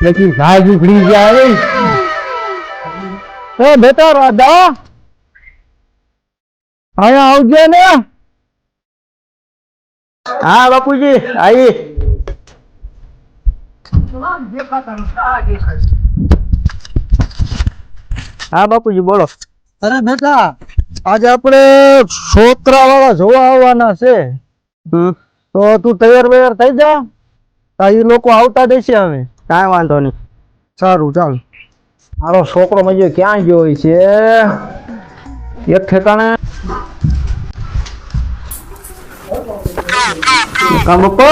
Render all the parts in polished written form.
लेकिन भाई उखड़ी जाए ए बेटा राजा आया आवजे ने हाँ बापूजी आइए हाँ बापूजी बोलो अरे बेटा आज अपने છોકરા વાળા જોવા આવવાના છે તો તું તૈયાર વૈયાર થઈ જા એ લોકો આવતા દેશે હવે કાંઈ વાંધો નહીં સારું ચાલ મારો છોકરો મજો ક્યાં ગયો હોય છે એક ઠેકાણે કામકો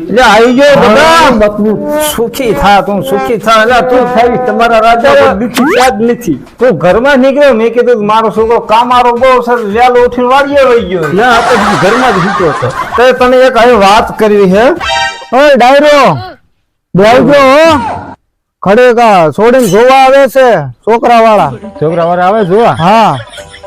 લે આવી ગયો બધા બાપુ સુખી થા તું સુખી થા એટલે તું થઈ તમારા રાજા દુખી યાદ નથી તું ઘરમાં નીકળ્યો મેં કીધું મારો છોકરો કામારો બહુ સર વેલો ઉઠીને વાડીએ વહી ગયો ના આપણે ઘરમાં જ હીતો હતો તો તને એક આવી વાત કરવી છે ઓય ડાયરો બેવજો ખડેકા છોડીને જોવા આવે છે છોકરા વાળા આવે જોવા હા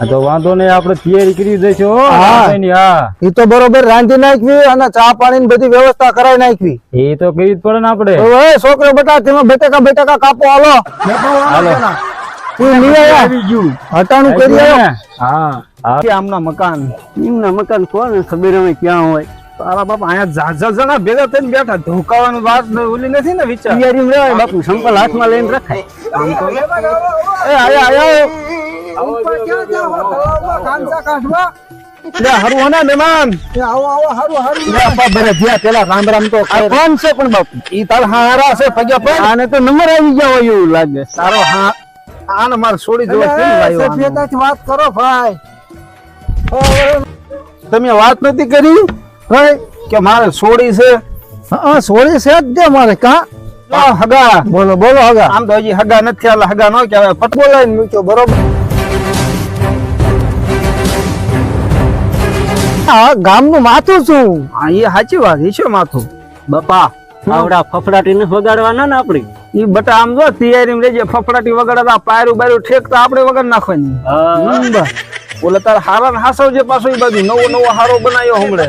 તો વાંધો નહીં આપણે તૈયારી કરી દઈશું હા એ તો બરોબર રાંધી નાખવી અને ચા પાણી ની બધી વ્યવસ્થા કરાવી નાખવી એ તો કરી જ પડે ને આપણે છોકરો બેટા તેમાં બેટાકા કાપો હાલો તું લઈ આવી ગયું હટાણું કરી આવ્યો આમના મકાન એમના મકાન કોણ ખબર હવે ક્યાં હોય તારા બાપા અહીંયા જણા ભેગા થઈને બેઠા ધોકાવાની વાત ઓલી નથી ને વિચાર તૈયારી રહે બાપુ સંપલ હાથમાં લઈને રખાય આયા મહેમાન પેલા રામ રામ તો કોણ છે પણ બાપુ ઈ તારા હારા છે પગ્યા પર આને તો નંબર આવી ગયા હોય એવું લાગે તારો હા આને માર છોડી દો વાત કરો ભાઈ તમે વાત નથી કરી કે મારે છોડી છે હા છોડી છે જ દે મારે કા હગા બોલો હગા આમ તો હજી હગા નથી આલા હગા નો કહેવાય પટકો લઈને મૂક્યો બરોબર ગામનું માથું છું હા એ સાચી વાત છે માથું બાપા આવડા ફફડાટી ને વગાડવાના ને આપડી ઈ બટા આમ જો તૈયારી રેજે ફફડાટી વગાડતા પાયરું બાયરું ઠેકતા આપણે વગાડ નાખવાની બોલે તાર હારા ને હાસવ જે પાછો ઈ બાજુ નવો હારો બનાવ્યો હમણે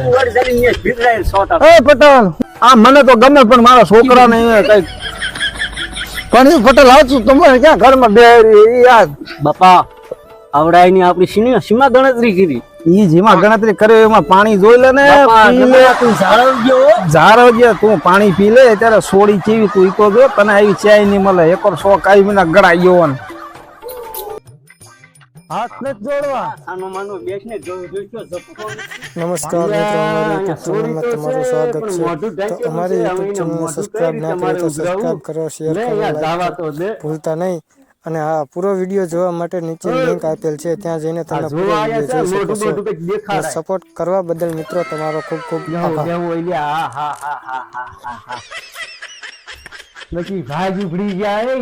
એ પટેલ આ મને તો ગમે પણ મારા છોકરા ને કઈ પણ પટેલ આવતું તમારે ક્યાં ઘરમાં બેહરી યાર બાપા આવડાઈ ની આપણી સીમા ગણતરી કરી ઈ જેમાં ગણતરી કરે એમાં પાણી જોઈ લે ને પી લે તું ઝારવજે તું પાણી પી લે ત્યારે સોડી ચીવી તું ઈકો જો તને આવી ચાય નહીં મળે એકર શોખ આવી વિના ગળાઈ ગયો ને હાથ ને જોડવા આનો માનો બેસને નમસ્કાર મિત્રો અમારી યુટ્યુબ ચેનલમાં તમારું સ્વાગત છે તો અમારી યુટ્યુબ ચેનલને સબસ્ક્રાઇબ ના કરી તો સબસ્ક્રાઇબ કરો શેર કરો ભૂલતા નહીં અને હા પૂરો વિડિયો જોવા માટે નીચે લિંક આપેલ છે ત્યાં જઈને તમે પૂરો વિડિયો જોઈ શકો છો સપોર્ટ કરવા બદલ મિત્રો તમારો ખૂબ ખૂબ આભાર નકી ભાઈ ઉભડી જાય